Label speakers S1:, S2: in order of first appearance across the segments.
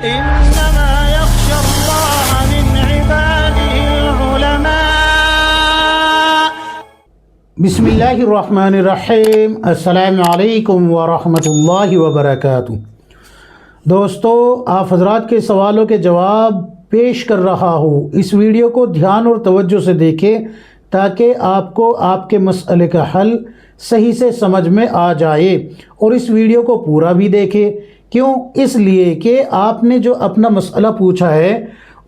S1: إنما يخشى الله من عباده العلماء.
S2: بسم اللہ الرحمن الرحیم. السلام علیکم ورحمۃ اللہ وبرکاتہ. دوستو، آپ حضرات کے سوالوں کے جواب پیش کر رہا ہوں. اس ویڈیو کو دھیان اور توجہ سے دیکھیں تاکہ آپ کو آپ کے مسئلے کا حل صحیح سے سمجھ میں آ جائے، اور اس ویڈیو کو پورا بھی دیکھیں. کیوں؟ اس لیے کہ آپ نے جو اپنا مسئلہ پوچھا ہے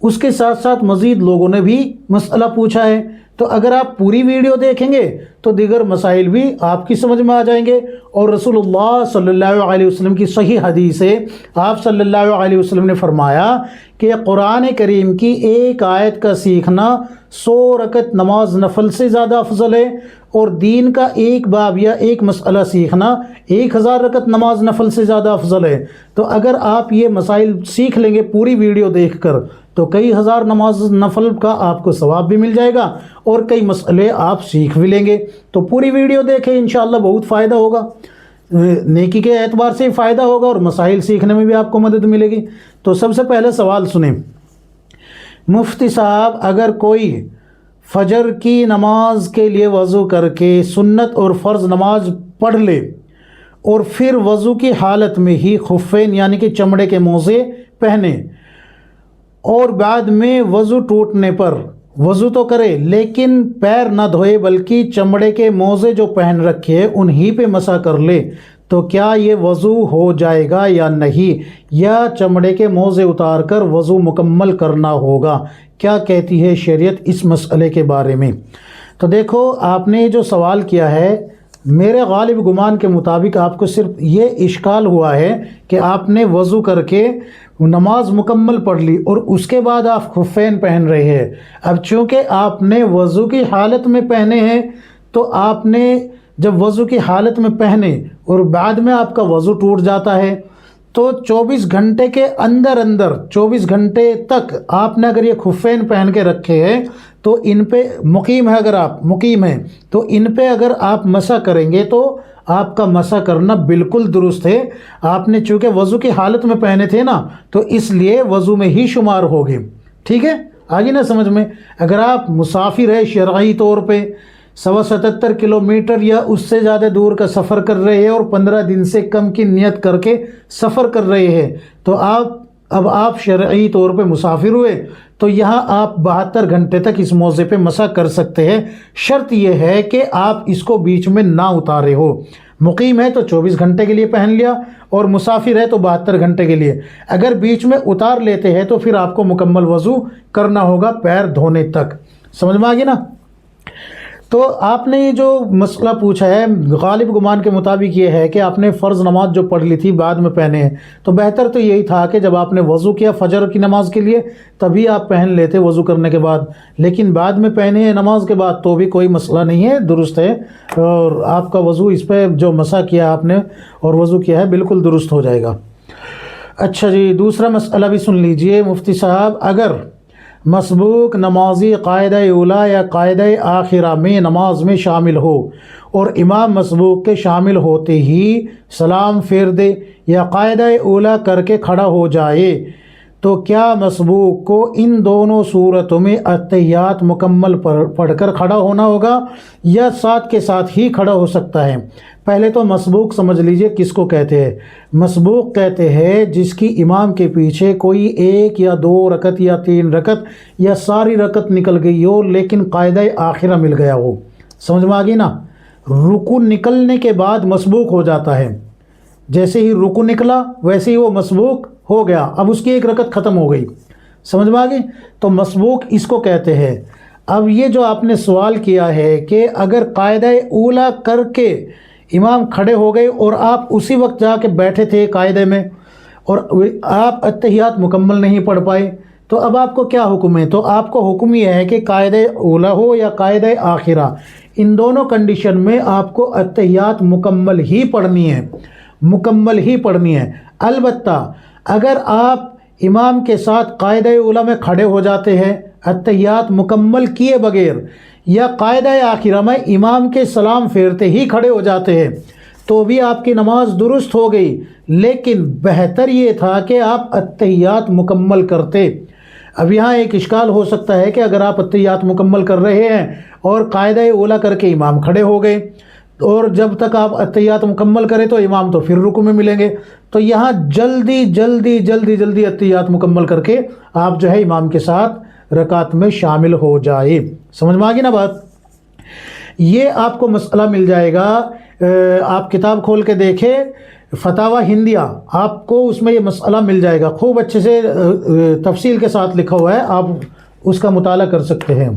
S2: اس کے ساتھ ساتھ مزید لوگوں نے بھی مسئلہ پوچھا ہے، تو اگر آپ پوری ویڈیو دیکھیں گے تو دیگر مسائل بھی آپ کی سمجھ میں آ جائیں گے. اور رسول اللہ صلی اللہ علیہ وسلم کی صحیح حدیث ہے، آپ صلی اللہ علیہ وسلم نے فرمایا کہ قرآن کریم کی ایک آیت کا سیکھنا 100 رکعت نماز نفل سے زیادہ افضل ہے، اور دین کا ایک باب یا ایک مسئلہ سیکھنا 1000 رکعت نماز نفل سے زیادہ افضل ہے. تو اگر آپ یہ مسائل سیکھ لیں گے پوری ویڈیو دیکھ کر تو کئی ہزار نماز نفل کا آپ کو ثواب بھی مل جائے گا اور کئی مسئلے آپ سیکھ بھی لیں گے. تو پوری ویڈیو دیکھیں، انشاءاللہ بہت فائدہ ہوگا، نیکی کے اعتبار سے فائدہ ہوگا اور مسائل سیکھنے میں بھی آپ کو مدد ملے گی. تو سب سے پہلے سوال سنیں. مفتی صاحب، اگر کوئی فجر کی نماز کے لیے وضو کر کے سنت اور فرض نماز پڑھ لے اور پھر وضو کی حالت میں ہی خفین یعنی کہ چمڑے کے موزے پہنے اور بعد میں وضو ٹوٹنے پر وضو تو کرے لیکن پیر نہ دھوئے بلکہ چمڑے کے موزے جو پہن رکھے انہی پہ مسح کر لے، تو کیا یہ وضو ہو جائے گا یا نہیں، یا چمڑے کے موزے اتار کر وضو مکمل کرنا ہوگا؟ کیا کہتی ہے شریعت اس مسئلے کے بارے میں؟ تو دیکھو، آپ نے جو سوال کیا ہے میرے غالب گمان کے مطابق آپ کو صرف یہ اشکال ہوا ہے کہ آپ نے وضو کر کے نماز مکمل پڑھ لی اور اس کے بعد آپ خفین پہن رہے ہیں. اب چونکہ آپ نے وضو کی حالت میں پہنے ہیں تو آپ نے جب وضو کی حالت میں پہنے اور بعد میں آپ کا وضو ٹوٹ جاتا ہے تو 24 گھنٹے کے اندر 24 گھنٹے تک آپ نے اگر یہ خفین پہن کے رکھے ہیں تو ان پہ مقیم ہے، اگر آپ مقیم ہیں تو ان پہ اگر آپ مسح کریں گے تو آپ کا مسح کرنا بالکل درست ہے. آپ نے چونکہ وضو کی حالت میں پہنے تھے نا تو اس لیے وضو میں ہی شمار ہوگے. ٹھیک ہے، آگے نا سمجھ میں. اگر آپ مسافر ہے شرعی طور پہ 177 کلومیٹر یا اس سے زیادہ دور کا سفر کر رہے ہیں اور 15 دن سے کم کی نیت کر کے سفر کر رہے ہیں تو اب آپ شرعی طور پہ مسافر ہوئے تو یہاں آپ 72 گھنٹے تک اس موضع پہ مسح کر سکتے ہیں. شرط یہ ہے کہ آپ اس کو بیچ میں نہ اتارے ہو. مقیم ہے تو 24 گھنٹے کے لیے پہن لیا اور مسافر ہے تو 72 گھنٹے کے لیے. اگر بیچ میں اتار لیتے ہیں تو پھر آپ کو مکمل وضو کرنا ہوگا پیر دھونے تک. سمجھ میں آ گئی نا؟ تو آپ نے یہ جو مسئلہ پوچھا ہے غالب گمان کے مطابق یہ ہے کہ آپ نے فرض نماز جو پڑھ لی تھی بعد میں پہنے ہیں، تو بہتر تو یہی تھا کہ جب آپ نے وضو کیا فجر کی نماز کے لیے تبھی آپ پہن لیتے وضو کرنے کے بعد، لیکن بعد میں پہنے ہیں نماز کے بعد تو بھی کوئی مسئلہ نہیں ہے، درست ہے، اور آپ کا وضو اس پہ جو مسح کیا آپ نے اور وضو کیا ہے بالکل درست ہو جائے گا. اچھا جی، دوسرا مسئلہ بھی سن لیجئے. مفتی صاحب، اگر مسبوق نمازی قاعدہ اولا یا قاعدہ آخرہ میں نماز میں شامل ہو اور امام مسبوق کے شامل ہوتے ہی سلام پھیر دے یا قاعدہ اولا کر کے کھڑا ہو جائے تو کیا مسبوق کو ان دونوں صورتوں میں اتحیات مکمل پڑھ کر کھڑا ہونا ہوگا یا ساتھ کے ساتھ ہی کھڑا ہو سکتا ہے؟ پہلے تو مسبوق سمجھ لیجئے کس کو کہتے ہیں. مسبوق کہتے ہیں جس کی امام کے پیچھے کوئی 1 یا 2 رکعت یا 3 رکعت یا ساری رکعت نکل گئی ہو لیکن قاعدہ آخرہ مل گیا ہو. سمجھ میں آ گئی نا؟ رکوع نکلنے کے بعد مسبوق ہو جاتا ہے، جیسے ہی رکوع نکلا ویسے ہی وہ مسبوق ہو گیا، اب اس کی 1 رکعت ختم ہو گئی. سمجھ میں آ گئی؟ تو مسبوق اس کو کہتے ہیں. اب یہ جو آپ نے سوال کیا ہے کہ اگر قاعدہ اولا کر کے امام کھڑے ہو گئے اور آپ اسی وقت جا کے بیٹھے تھے قاعدے میں اور آپ اتحیات مکمل نہیں پڑھ پائے تو اب آپ کو کیا حکم ہے؟ تو آپ کو حکم یہ ہے کہ قاعدہ اولا ہو یا قاعدہ آخرہ، ان دونوں کنڈیشن میں آپ کو اتحیات مکمل ہی پڑھنی ہے. البتہ اگر آپ امام کے ساتھ قاعدہ اولا میں کھڑے ہو جاتے ہیں اتحیات مکمل کیے بغیر یا قاعدہ آخرہ میں امام کے سلام پھیرتے ہی کھڑے ہو جاتے ہیں تو بھی آپ کی نماز درست ہو گئی، لیکن بہتر یہ تھا کہ آپ اتحیات مکمل کرتے۔ اب یہاں ایک اشکال ہو سکتا ہے کہ اگر آپ اتحیات مکمل کر رہے ہیں اور قاعدہ اولیٰ کر کے امام کھڑے ہو گئے، اور جب تک آپ اتحیات مکمل کریں تو امام تو پھر رکوع میں ملیں گے، تو یہاں جلدی جلدی جلدی جلدی اتحیات مکمل کر کے آپ جو ہے امام کے ساتھ رکعت میں شامل ہو جائے۔ سمجھ میں آ گئی نا بات؟ یہ آپ کو مسئلہ مل جائے گا، آپ کتاب کھول کے دیکھیں فتاوی ہندیہ، آپ کو اس میں یہ مسئلہ مل جائے گا، خوب اچھے سے تفصیل کے ساتھ لکھا ہوا ہے، آپ اس کا مطالعہ کر سکتے ہیں۔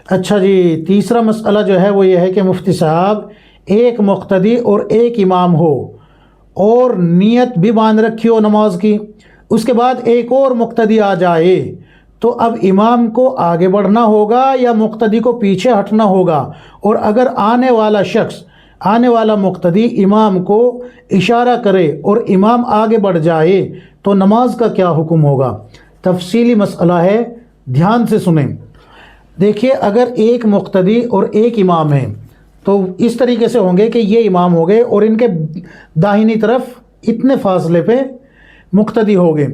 S2: اچھا جی، تیسرا مسئلہ جو ہے وہ یہ ہے کہ مفتی صاحب ایک مقتدی اور ایک امام ہو اور نیت بھی باندھ رکھی ہو نماز کی، اس کے بعد ایک اور مقتدی آ جائے، تو اب امام کو آگے بڑھنا ہوگا یا مقتدی کو پیچھے ہٹنا ہوگا؟ اور اگر آنے والا مقتدی امام کو اشارہ کرے اور امام آگے بڑھ جائے تو نماز کا کیا حکم ہوگا؟ تفصیلی مسئلہ ہے، دھیان سے سنیں۔ دیکھیے، اگر ایک مقتدی اور ایک امام ہے تو اس طریقے سے ہوں گے کہ یہ امام ہو گئے اور ان کے داہنی طرف اتنے فاصلے پہ مقتدی ہو گئے۔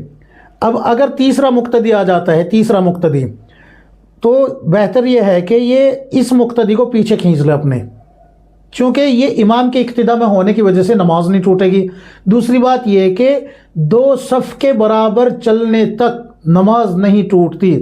S2: اب اگر تیسرا مقتدی آ جاتا ہے، تیسرا مقتدی، تو بہتر یہ ہے کہ یہ اس مقتدی کو پیچھے کھینچ لے اپنے، چونکہ یہ امام کے اقتداء میں ہونے کی وجہ سے نماز نہیں ٹوٹے گی۔ دوسری بات یہ ہے کہ دو صف کے برابر چلنے تک نماز نہیں ٹوٹتی،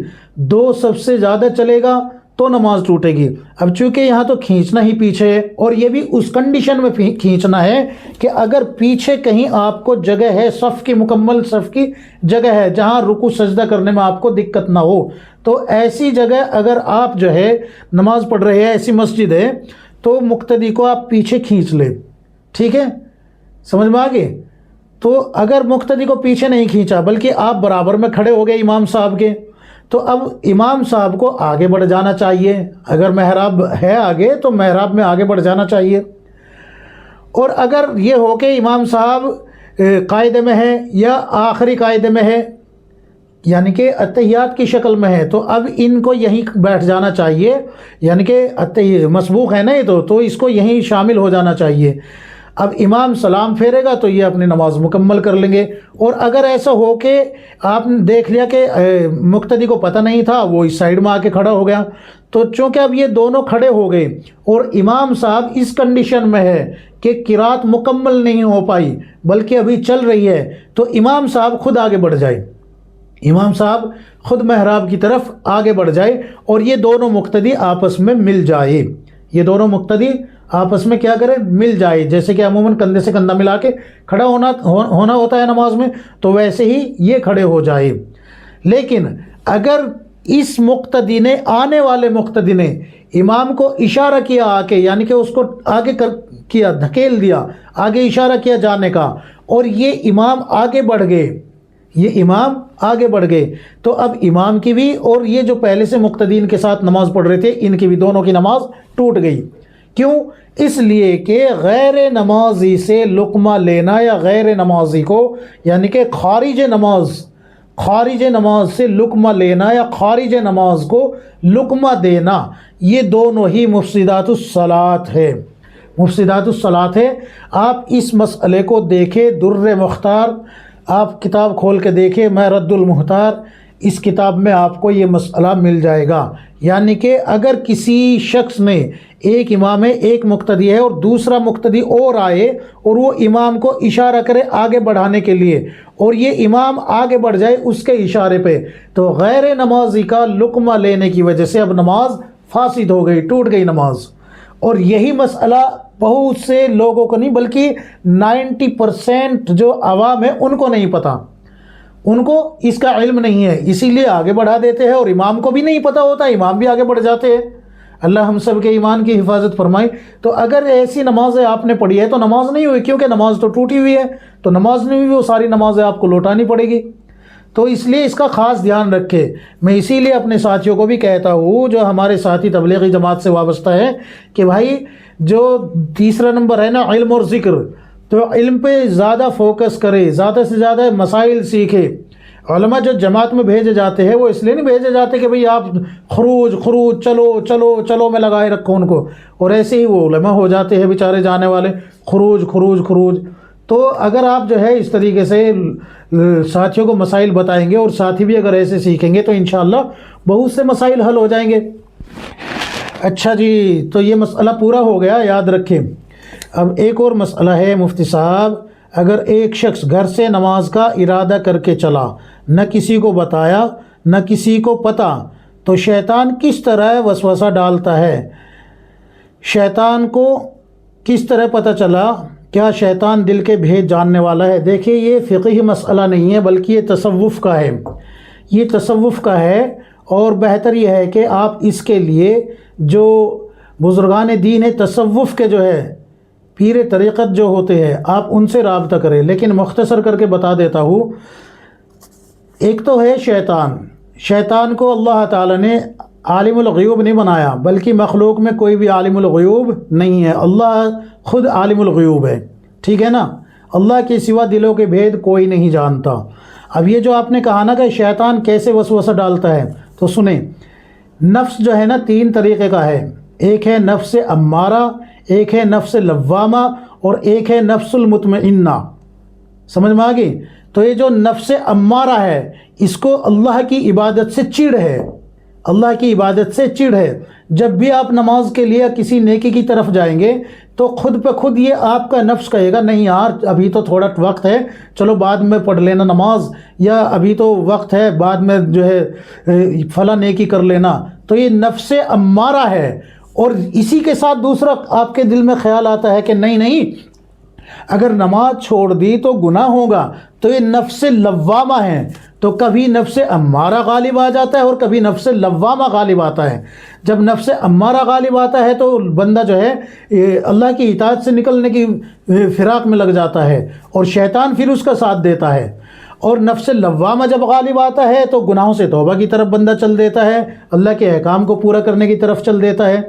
S2: دو صف سے زیادہ چلے گا تو نماز ٹوٹے گی۔ اب چونکہ یہاں تو کھینچنا ہی پیچھے ہے، اور یہ بھی اس کنڈیشن میں کھینچنا ہے کہ اگر پیچھے کہیں آپ کو جگہ ہے، صف کی مکمل صف کی جگہ ہے جہاں رکوع سجدہ کرنے میں آپ کو دقت نہ ہو، تو ایسی جگہ اگر آپ جو ہے نماز پڑھ رہے ہیں، ایسی مسجد ہے، تو مقتدی کو آپ پیچھے کھینچ لیں، ٹھیک ہے؟ سمجھ میں آگے؟ تو اگر مقتدی کو پیچھے نہیں کھینچا بلکہ آپ برابر میں کھڑے ہو گئے امام صاحب کے، تو اب امام صاحب کو آگے بڑھ جانا چاہیے، اگر محراب ہے آگے تو محراب میں آگے بڑھ جانا چاہیے۔ اور اگر یہ ہو کہ امام صاحب قاعدے میں ہے یا آخری قاعدے میں ہے، یعنی کہ اتحیات کی شکل میں ہے، تو اب ان کو یہیں بیٹھ جانا چاہیے، یعنی کہ مسبوق ہے نا یہ تو اس کو یہیں شامل ہو جانا چاہیے۔ اب امام سلام پھیرے گا تو یہ اپنی نماز مکمل کر لیں گے۔ اور اگر ایسا ہو کہ آپ نے دیکھ لیا کہ مقتدی کو پتہ نہیں تھا، وہ اس سائیڈ میں آ کے کھڑا ہو گیا، تو چونکہ اب یہ دونوں کھڑے ہو گئے اور امام صاحب اس کنڈیشن میں ہے کہ قرات مکمل نہیں ہو پائی بلکہ ابھی چل رہی ہے، تو امام صاحب خود آگے بڑھ جائے، امام صاحب خود محراب کی طرف آگے بڑھ جائے اور یہ دونوں مقتدی آپس میں مل جائے، یہ دونوں مقتدی آپس میں کیا کرے؟ مل جائے۔ جیسے کہ عموماً کندھے سے کندھا ملا کے کھڑا ہونا ہوتا ہے نماز میں، تو ویسے ہی یہ کھڑے ہو جائے۔ لیکن اگر اس مقتدی نے، آنے والے مقتدی نے امام کو اشارہ کیا آ کے، یعنی کہ اس کو آگے کیا، دھکیل دیا، آگے اشارہ کیا جانے کا، اور یہ امام آگے بڑھ گئے، یہ امام آگے بڑھ گئے، تو اب امام کی بھی اور یہ جو پہلے سے مقتدین کے ساتھ نماز پڑھ رہے تھے ان کی بھی، دونوں کی نماز ٹوٹ گئی۔ کیوں؟ اس لیے کہ غیر نمازی سے لقمہ لینا یا غیر نمازی کو، یعنی کہ خارج نماز سے لقمہ لینا یا خارج نماز کو لقمہ دینا، یہ دونوں ہی مفسدات الصلاۃ ہے، مفسدات الصلاۃ ہے۔ آپ اس مسئلے کو دیکھیں، در مختار، آپ کتاب کھول کے دیکھیں، میں رد المحتار، اس کتاب میں آپ کو یہ مسئلہ مل جائے گا۔ یعنی کہ اگر کسی شخص نے، ایک امام ہے، ایک مقتدی ہے، اور دوسرا مقتدی اور آئے اور وہ امام کو اشارہ کرے آگے بڑھانے کے لیے، اور یہ امام آگے بڑھ جائے اس کے اشارے پہ، تو غیر نمازی کا لقمہ لینے کی وجہ سے اب نماز فاسد ہو گئی، ٹوٹ گئی نماز۔ اور یہی مسئلہ بہت سے لوگوں کو نہیں بلکہ 90% جو عوام ہے ان کو نہیں پتہ، ان کو اس کا علم نہیں ہے، اسی لیے آگے بڑھا دیتے ہیں، اور امام کو بھی نہیں پتہ ہوتا، امام بھی آگے بڑھ جاتے ہیں۔ اللہ ہم سب کے ایمان کی حفاظت فرمائے۔ تو اگر ایسی نمازیں آپ نے پڑھی ہے تو نماز نہیں ہوئی، کیونکہ نماز تو ٹوٹی ہوئی ہے، تو نماز نہیں ہوئی، وہ ساری نمازیں آپ کو لوٹانی پڑے گی۔ تو اس لیے اس کا خاص دھیان رکھے۔ میں اسی لیے اپنے ساتھیوں کو بھی کہتا ہوں جو ہمارے ساتھی تبلیغی جماعت سے وابستہ ہے کہ بھائی جو تیسرا نمبر ہے نا، علم اور ذکر، تو علم پہ زیادہ فوکس کرے، زیادہ سے زیادہ مسائل سیکھے، علماء جو جماعت میں بھیجے جاتے ہیں وہ اس لیے نہیں بھیجے جاتے کہ بھئی آپ خروج خروج چلو چلو چلو میں لگائے رکھو ان کو، اور ایسے ہی وہ علماء ہو جاتے ہیں بیچارے جانے والے، خروج خروج خروج۔ تو اگر آپ جو ہے اس طریقے سے ساتھیوں کو مسائل بتائیں گے اور ساتھی بھی اگر ایسے سیکھیں گے تو انشاءاللہ بہت سے مسائل حل ہو جائیں گے۔ اچھا جی، تو یہ مسئلہ پورا ہو گیا، یاد رکھیں۔ اب ایک اور مسئلہ ہے مفتی صاحب، اگر ایک شخص گھر سے نماز کا ارادہ کر کے چلا، نہ کسی کو بتایا نہ کسی کو پتہ، تو شیطان کس طرح وسوسہ ڈالتا ہے؟ شیطان کو کس طرح پتہ چلا؟ کیا شیطان دل کے بھید جاننے والا ہے؟ دیکھیے یہ فقہی مسئلہ نہیں ہے بلکہ یہ تصوف کا ہے، یہ تصوف کا ہے، اور بہتر یہ ہے کہ آپ اس کے لیے جو بزرگان دین ہے تصوف کے جو ہے پیر طریقت جو ہوتے ہیں آپ ان سے رابطہ کریں۔ لیکن مختصر کر کے بتا دیتا ہوں، ایک تو ہے شیطان کو اللہ تعالیٰ نے عالم الغیوب نہیں بنایا، بلکہ مخلوق میں کوئی بھی عالم الغیوب نہیں ہے، اللہ خود عالم الغیوب ہے، ٹھیک ہے نا؟ اللہ کے سوا دلوں کے بھید کوئی نہیں جانتا۔ اب یہ جو آپ نے کہا نا کہ شیطان کیسے وسوسہ ڈالتا ہے، تو سنیں، نفس جو ہے نا 3 طریقے کا ہے، ایک ہے نفس امارہ، ایک ہے نفس لوامہ، اور ایک ہے نفس المطمئنہ، سمجھ میں آ گئی؟ تو یہ جو نفس امارہ ہے اس کو اللہ کی عبادت سے چڑ ہے، اللہ کی عبادت سے چڑ ہے۔ جب بھی آپ نماز کے لیے کسی نیکی کی طرف جائیں گے تو خود بہ خود یہ آپ کا نفس کہے گا نہیں یار ابھی تو تھوڑا وقت ہے، چلو بعد میں پڑھ لینا نماز، یا ابھی تو وقت ہے بعد میں جو ہے فلاں نیکی کر لینا۔ تو یہ نفس امارہ ہے، اور اسی کے ساتھ دوسرا آپ کے دل میں خیال آتا ہے کہ نہیں اگر نماز چھوڑ دی تو گناہ ہوگا، تو یہ نفس لوامہ ہے۔ تو کبھی نفس امارہ غالب آ جاتا ہے اور کبھی نفس لوامہ غالب آتا ہے۔ جب نفس امارہ غالب آتا ہے تو بندہ جو ہے اللہ کی اطاعت سے نکلنے کی فراق میں لگ جاتا ہے، اور شیطان پھر اس کا ساتھ دیتا ہے۔ اور نفس لوامہ جب غالب آتا ہے تو گناہوں سے توبہ کی طرف بندہ چل دیتا ہے، اللہ کے احکام کو پورا کرنے کی طرف چل دیتا ہے۔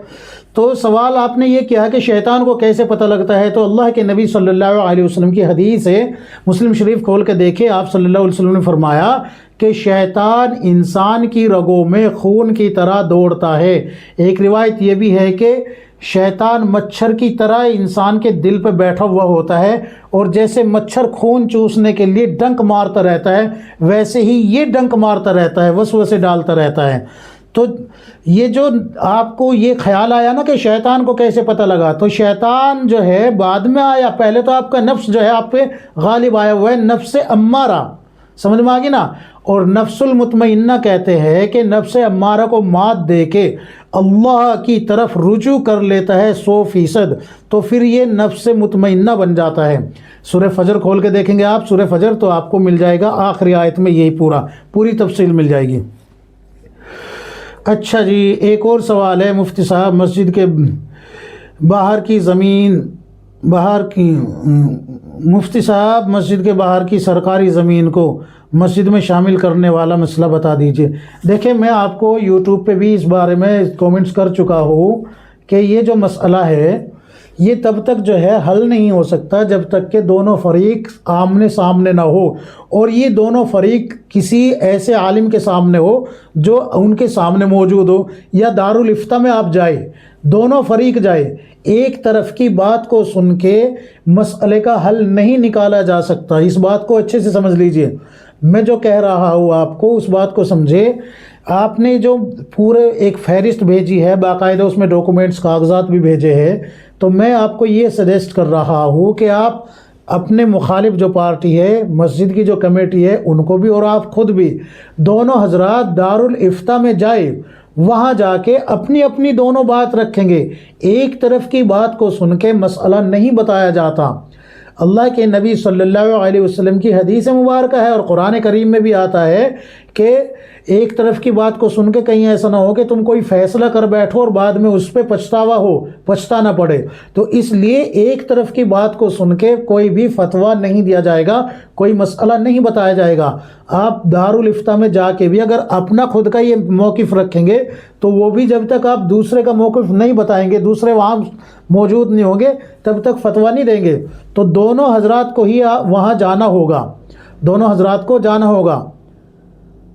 S2: تو سوال آپ نے یہ کیا کہ شیطان کو کیسے پتہ لگتا ہے، تو اللہ کے نبی صلی اللہ علیہ وسلم کی حدیث ہے، مسلم شریف کھول کے دیکھیں، آپ صلی اللہ علیہ وسلم نے فرمایا کہ شیطان انسان کی رگوں میں خون کی طرح دوڑتا ہے۔ ایک روایت یہ بھی ہے کہ شیطان مچھر کی طرح انسان کے دل پہ بیٹھا ہوا ہوتا ہے، اور جیسے مچھر خون چوسنے کے لیے ڈنک مارتا رہتا ہے ویسے ہی یہ ڈنک مارتا رہتا ہے، وسوسے ڈالتا رہتا ہے۔ تو یہ جو آپ کو یہ خیال آیا نا کہ شیطان کو کیسے پتہ لگا، تو شیطان جو ہے بعد میں آیا، پہلے تو آپ کا نفس جو ہے آپ پہ غالب آیا ہوا ہے، نفس امارہ، سمجھ میں آگی نا؟ اور نفس المطمئنہ کہتے ہیں کہ نفس امارہ کو مات دے کے اللہ کی طرف رجوع کر لیتا ہے 100%، تو پھر یہ نفس مطمئنہ بن جاتا ہے۔ سورہ فجر کھول کے دیکھیں گے آپ، سورہ فجر، تو آپ کو مل جائے گا آخری آیت میں یہی پوری تفصیل مل جائے گی۔ اچھا جی، ایک اور سوال ہے مفتی صاحب، مسجد کے باہر کی زمین مفتی صاحب مسجد کے باہر کی سرکاری زمین کو مسجد میں شامل کرنے والا مسئلہ بتا دیجئے۔ دیکھیں میں آپ کو یوٹیوب پہ بھی اس بارے میں کومنٹس کر چکا ہوں کہ یہ جو مسئلہ ہے یہ تب تک جو ہے حل نہیں ہو سکتا جب تک کہ دونوں فریق آمنے سامنے نہ ہو، اور یہ دونوں فریق کسی ایسے عالم کے سامنے ہو جو ان کے سامنے موجود ہو، یا دارالافتاء میں آپ جائے، دونوں فریق جائے، ایک طرف کی بات کو سن کے مسئلے کا حل نہیں نکالا جا سکتا۔ اس بات کو اچھے سے سمجھ لیجئے، میں جو کہہ رہا ہوں آپ کو اس بات کو سمجھے۔ آپ نے جو پورے ایک فہرست بھیجی ہے، باقاعدہ اس میں ڈاکومنٹس کاغذات بھی بھیجے ہیں، تو میں آپ کو یہ سجیسٹ کر رہا ہوں کہ آپ اپنے مخالف جو پارٹی ہے، مسجد کی جو کمیٹی ہے، ان کو بھی اور آپ خود بھی، دونوں حضرات دارالافتاء میں جائے، وہاں جا کے اپنی اپنی دونوں بات رکھیں گے۔ ایک طرف کی بات کو سن کے مسئلہ نہیں بتایا جاتا۔ اللہ کے نبی صلی اللہ علیہ وسلم کی حدیث مبارکہ ہے اور قرآن کریم میں بھی آتا ہے کہ ایک طرف کی بات کو سن کے کہیں ایسا نہ ہو کہ تم کوئی فیصلہ کر بیٹھو اور بعد میں اس پہ پچھتانا پڑے۔ تو اس لیے ایک طرف کی بات کو سن کے کوئی بھی فتویٰ نہیں دیا جائے گا، کوئی مسئلہ نہیں بتایا جائے گا۔ آپ دارالافتاء میں جا کے بھی اگر اپنا خود کا یہ موقف رکھیں گے تو وہ بھی جب تک آپ دوسرے کا موقف نہیں بتائیں گے، دوسرے وہاں موجود نہیں ہوں گے، تب تک فتویٰ نہیں دیں گے۔ تو دونوں حضرات کو ہی وہاں جانا ہوگا، دونوں حضرات کو جانا ہوگا،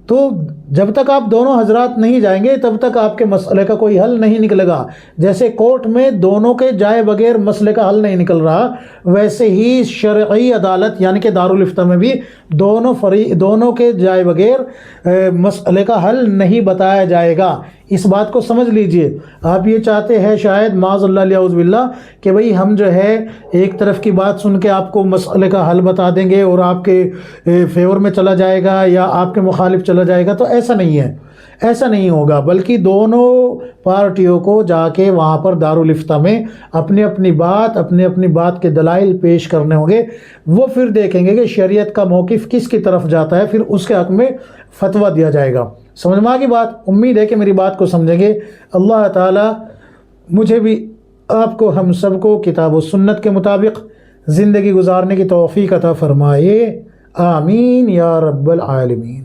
S2: تو جب تک آپ دونوں حضرات نہیں جائیں گے تب تک آپ کے مسئلے کا کوئی حل نہیں نکلے گا۔ جیسے کورٹ میں دونوں کے جائے بغیر مسئلے کا حل نہیں نکل رہا، ویسے ہی شرعی عدالت یعنی کہ دارالافتاء میں بھی دونوں کے جائے بغیر مسئلے کا حل نہیں بتایا جائے گا۔ اس بات کو سمجھ لیجئے۔ آپ یہ چاہتے ہیں شاید معاذ اللہ اعوذ باللہ کہ بھئی ہم جو ہے ایک طرف کی بات سن کے آپ کو مسئلے کا حل بتا دیں گے اور آپ کے فیور میں چلا جائے گا یا آپ کے مخالف چلا جائے گا، تو ایسا نہیں ہے، ایسا نہیں ہوگا، بلکہ دونوں پارٹیوں کو جا کے وہاں پر دارالافتاء میں اپنی اپنی بات کے دلائل پیش کرنے ہوں گے۔ وہ پھر دیکھیں گے کہ شریعت کا موقف کس کی طرف جاتا ہے، پھر اس کے حق میں فتویٰ دیا جائے گا۔ سمجھ میں آ گئی بات؟ امید ہے کہ میری بات کو سمجھیں گے۔ اللہ تعالی مجھے بھی آپ کو ہم سب کو کتاب و سنت کے مطابق زندگی گزارنے کی توفیق عطا فرمائے، آمین یا رب العالمین۔